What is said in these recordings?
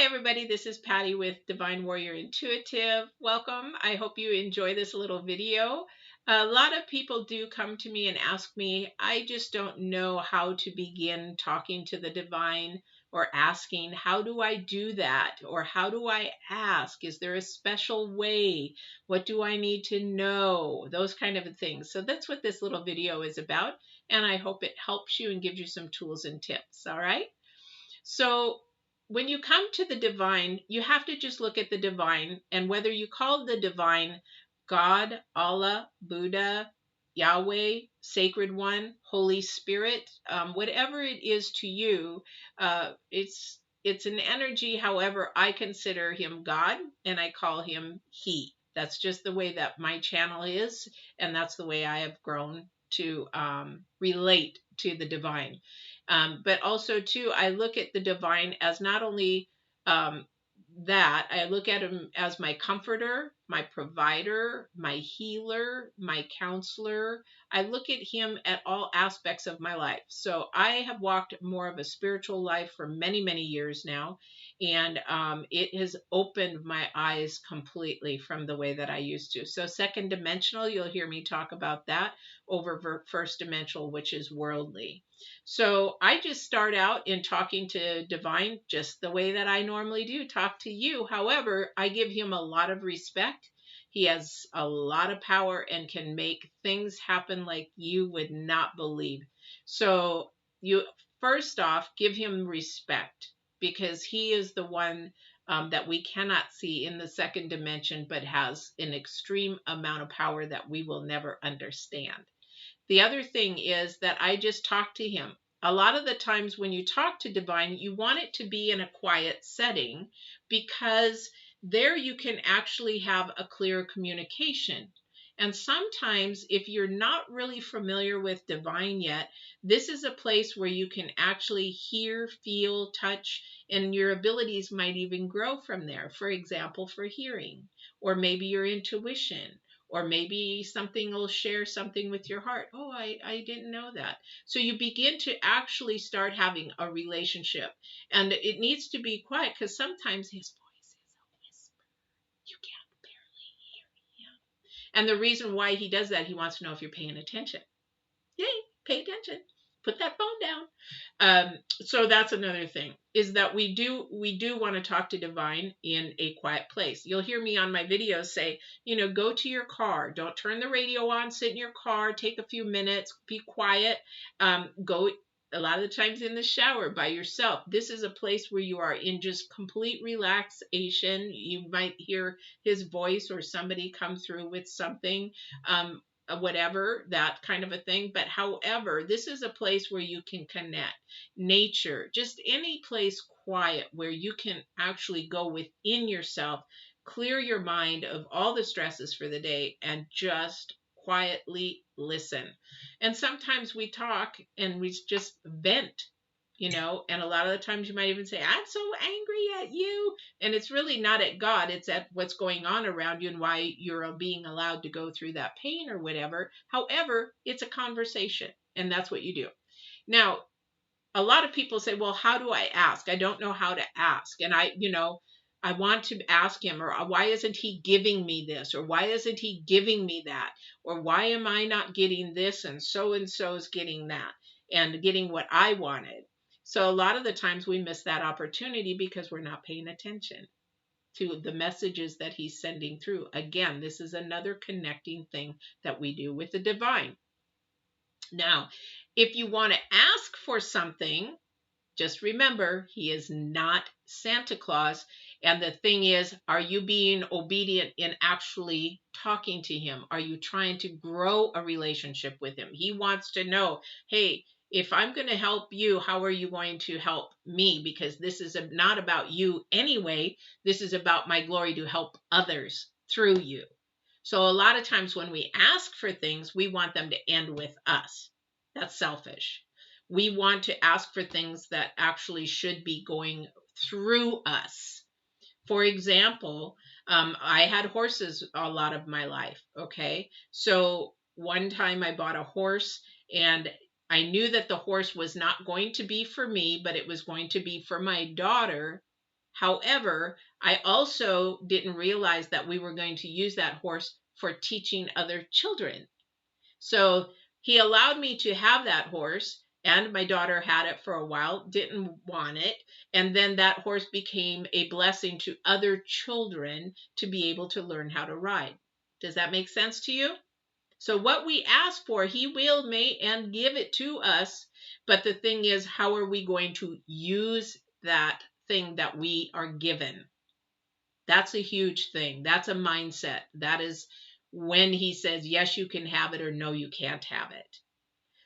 Hi, everybody. This is Patty with Divine Warrior Intuitive. Welcome. I hope you enjoy this little video. A lot of people do come to me and ask me, I just don't know how to begin talking to the divine or asking, how do I do that? Or how do I ask? Is there a special way? What do I need to know? Those kind of things. So that's what this little video is about. And I hope it helps you and gives you some tools and tips. All right. So when you come to the divine, you have to just look at the divine, and whether you call the divine God, Allah, Buddha, Yahweh, Sacred One, Holy Spirit, whatever it is to you, it's an energy. However, I consider him God, and I call him He. That's just the way that my channel is, and that's the way I have grown to relate to the divine. But also, too, I look at the divine as not only that, I look at him as my comforter, my provider, my healer, my counselor. I look at him at all aspects of my life. So I have walked more of a spiritual life for many, many years now. And it has opened my eyes completely from the way that I used to. So second dimensional, you'll hear me talk about that over first dimensional, which is worldly. So I just start out in talking to divine just the way that I normally do, talk to you. However, I give him a lot of respect. He has a lot of power and can make things happen like you would not believe. So you first off give him respect, because he is the one that we cannot see in the second dimension, but has an extreme amount of power that we will never understand. The other thing is that I just talk to him. A lot of the times when you talk to divine, you want it to be in a quiet setting, because there you can actually have a clear communication. And sometimes if you're not really familiar with divine yet, this is a place where you can actually hear, feel, touch, and your abilities might even grow from there. For example, for hearing, or maybe your intuition, or maybe something will share something with your heart. Oh, I didn't know that. So you begin to actually start having a relationship. And it needs to be quiet, because sometimes his voice is a whisper. You can barely hear him. And the reason why he does that, he wants to know if you're paying attention. Yay, pay attention. Put that phone down. So that's another thing, is that we do want to talk to divine in a quiet place. You'll hear me on my videos say, go to your car, don't turn the radio on, sit in your car, take a few minutes, be quiet, go a lot of the times in the shower by yourself. This is a place where you are in just complete relaxation. You might hear his voice or somebody come through with something. Whatever, that kind of a thing. But however, this is a place where you can connect. Nature, just any place quiet where you can actually go within yourself, clear your mind of all the stresses for the day, and just quietly listen. And sometimes we talk and we just vent. And a lot of the times you might even say, I'm so angry at you. And it's really not at God. It's at what's going on around you and why you're being allowed to go through that pain or whatever. However, it's a conversation, and that's what you do. Now, a lot of people say, well, how do I ask? I don't know how to ask. And I want to ask him, or why isn't he giving me this? Or why isn't he giving me that? Or why am I not getting this? And so is getting that and getting what I wanted. So a lot of the times we miss that opportunity because we're not paying attention to the messages that he's sending through. Again, this is another connecting thing that we do with the divine. Now, if you want to ask for something, just remember, he is not Santa Claus. And the thing is, are you being obedient in actually talking to him? Are you trying to grow a relationship with him? He wants to know, hey, if I'm going to help you, how are you going to help me? Because this is not about you anyway. This is about my glory to help others through you. So a lot of times when we ask for things, we want them to end with us. That's selfish. We want to ask for things that actually should be going through us. For example, I had horses a lot of my life. Okay. So one time I bought a horse, and I knew that the horse was not going to be for me, but it was going to be for my daughter. However, I also didn't realize that we were going to use that horse for teaching other children. So he allowed me to have that horse, and my daughter had it for a while, didn't want it. And then that horse became a blessing to other children to be able to learn how to ride. Does that make sense to you? So what we ask for, he will, may, and give it to us. But the thing is, how are we going to use that thing that we are given? That's a huge thing. That's a mindset. That is when he says, yes, you can have it, or no, you can't have it.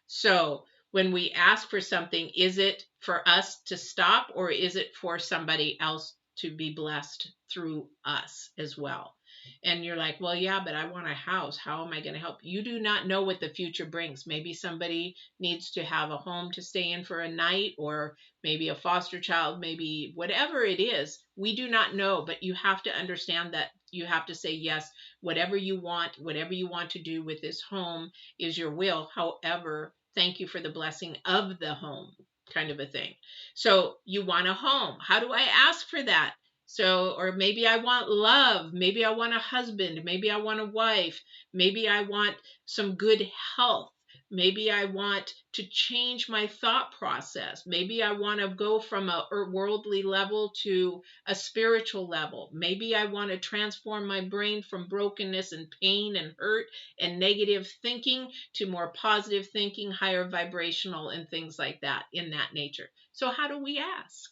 So when we ask for something, is it for us to stop, or is it for somebody else to be blessed through us as well? And you're like, well, yeah, but I want a house. How am I going to help? You do not know what the future brings. Maybe somebody needs to have a home to stay in for a night, or maybe a foster child, maybe whatever it is. We do not know, but you have to understand that you have to say, yes, whatever you want to do with this home is your will. However, thank you for the blessing of the home, kind of a thing. So you want a home. How do I ask for that? So, or maybe I want love. Maybe I want a husband. Maybe I want a wife. Maybe I want some good health. Maybe I want to change my thought process. Maybe I want to go from a worldly level to a spiritual level. Maybe I want to transform my brain from brokenness and pain and hurt and negative thinking to more positive thinking, higher vibrational, and things like that in that nature. So how do we ask?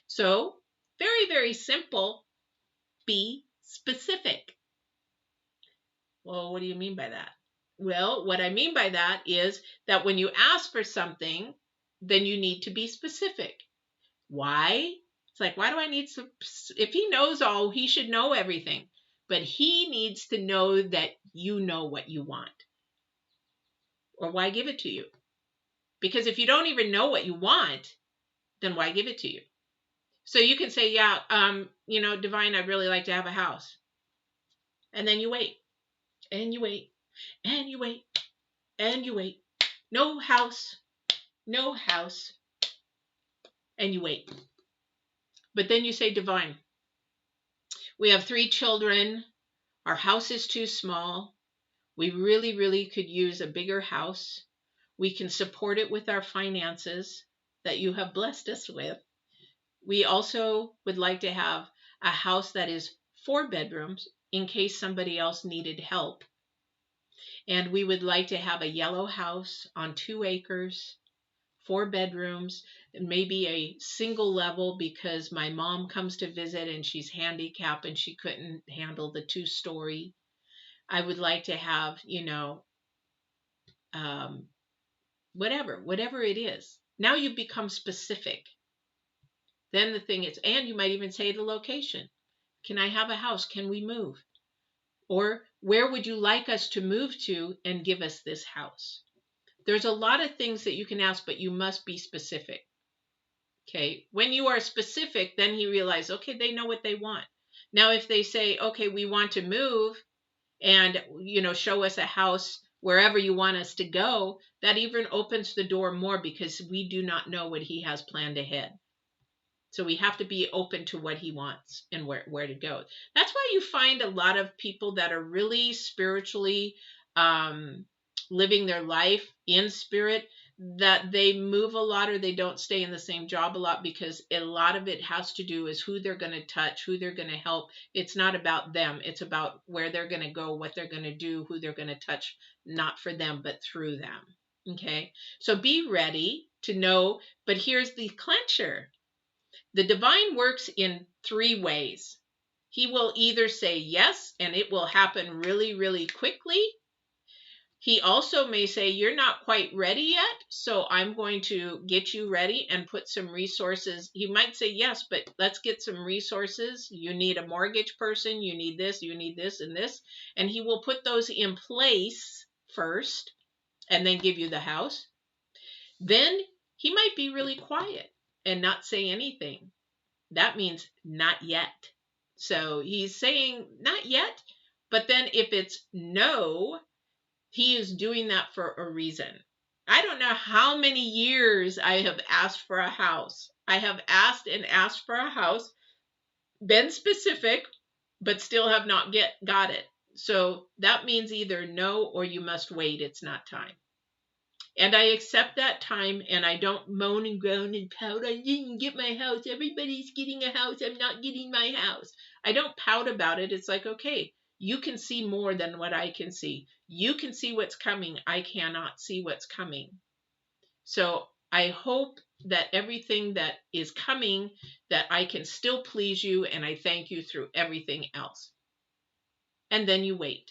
So very, very simple. Be specific. Well, what do you mean by that? Well, what I mean by that is that when you ask for something, then you need to be specific. Why? It's like, why do I need some? If he knows all, he should know everything. But he needs to know that you know what you want. Or why give it to you? Because if you don't even know what you want, then why give it to you? So you can say, yeah, Divine, I'd really like to have a house. And then you wait, and you wait, and you wait, and you wait. No house, no house. And you wait. But then you say, Divine, we have 3 children. Our house is too small. We really, really could use a bigger house. We can support it with our finances that you have blessed us with. We also would like to have a house that is 4 bedrooms in case somebody else needed help. And we would like to have a yellow house on 2 acres, 4 bedrooms, and maybe a single level because my mom comes to visit and she's handicapped and she couldn't handle the 2-story. I would like to have, whatever it is. Now you become specific. Then the thing is, and you might even say the location. Can I have a house? Can we move? Or where would you like us to move to and give us this house? There's a lot of things that you can ask, but you must be specific. Okay. When you are specific, then he realizes, okay, they know what they want. Now, if they say, okay, we want to move and, show us a house wherever you want us to go, that even opens the door more because we do not know what he has planned ahead. So we have to be open to what he wants and where to go. That's why you find a lot of people that are really spiritually living their life in spirit, that they move a lot or they don't stay in the same job a lot, because a lot of it has to do is who they're going to touch, who they're going to help. It's not about them. It's about where they're going to go, what they're going to do, who they're going to touch, not for them, but through them. Okay. So be ready to know, but here's the clincher. The divine works in 3 ways. He will either say yes, and it will happen really, really quickly. He also may say, you're not quite ready yet, so I'm going to get you ready and put some resources. He might say yes, but let's get some resources. You need a mortgage person, you need this, and this. And he will put those in place first and then give you the house. Then he might be really quiet and not say anything. That means not yet. So he's saying not yet, but then if it's no, he is doing that for a reason. I don't know how many years I have asked for a house. I have asked and asked for a house, been specific, but still have not got it. So that means either no or you must wait. It's not time. And I accept that time, and I don't moan and groan and pout. I didn't get my house. Everybody's getting a house. I'm not getting my house. I don't pout about it. It's like, okay, you can see more than what I can see. You can see what's coming. I cannot see what's coming. So I hope that everything that is coming, that I can still please you, and I thank you through everything else. And then you wait.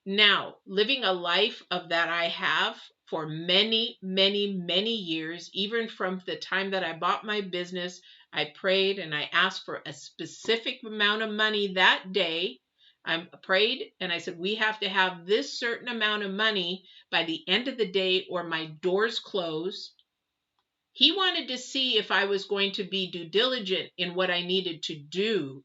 Now, living a life of that I have for many, many, many years, even from the time that I bought my business, I prayed and I asked for a specific amount of money that day. I prayed and I said, we have to have this certain amount of money by the end of the day or my doors close. He wanted to see if I was going to be due diligent in what I needed to do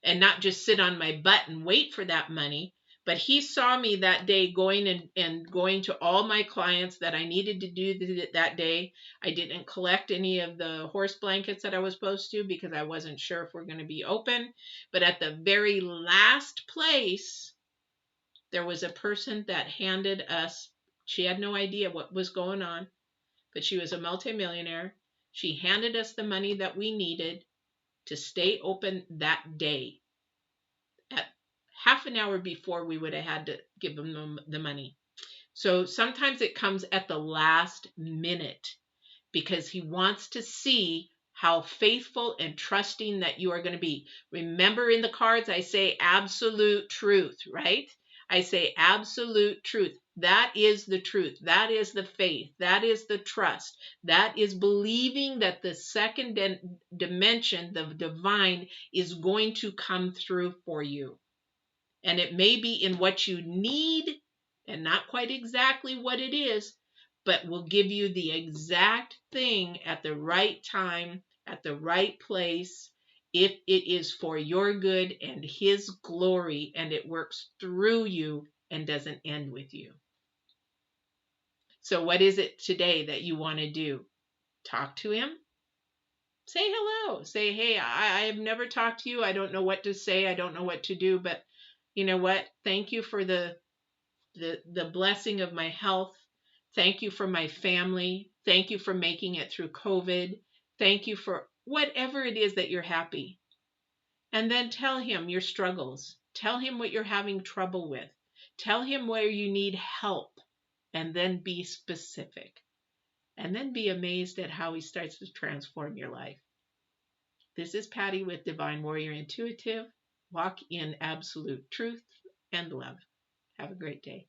and not just sit on my butt and wait for that money. But he saw me that day going and going to all my clients that I needed to do that day. I didn't collect any of the horse blankets that I was supposed to because I wasn't sure if we're going to be open. But at the very last place, there was a person that handed us, she had no idea what was going on, but she was a multimillionaire. She handed us the money that we needed to stay open that day. At half an hour before we would have had to give them the money. So sometimes it comes at the last minute because he wants to see how faithful and trusting that you are going to be. Remember in the cards, I say absolute truth, right? I say absolute truth. That is the truth. That is the faith. That is the trust. That is believing that the second dimension, the divine, is going to come through for you. And it may be in what you need and not quite exactly what it is, but will give you the exact thing at the right time, at the right place, if it is for your good and his glory, and it works through you and doesn't end with you. So what is it today that you want to do? Talk to him. Say hello. Say, hey, I have never talked to you. I don't know what to say. I don't know what to do, but you know what? Thank you for the blessing of my health. Thank you for my family. Thank you for making it through COVID. Thank you for whatever it is that you're happy. And then tell him your struggles. Tell him what you're having trouble with. Tell him where you need help. And then be specific. And then be amazed at how he starts to transform your life. This is Patty with Divine Warrior Intuitive. Walk in absolute truth and love. Have a great day.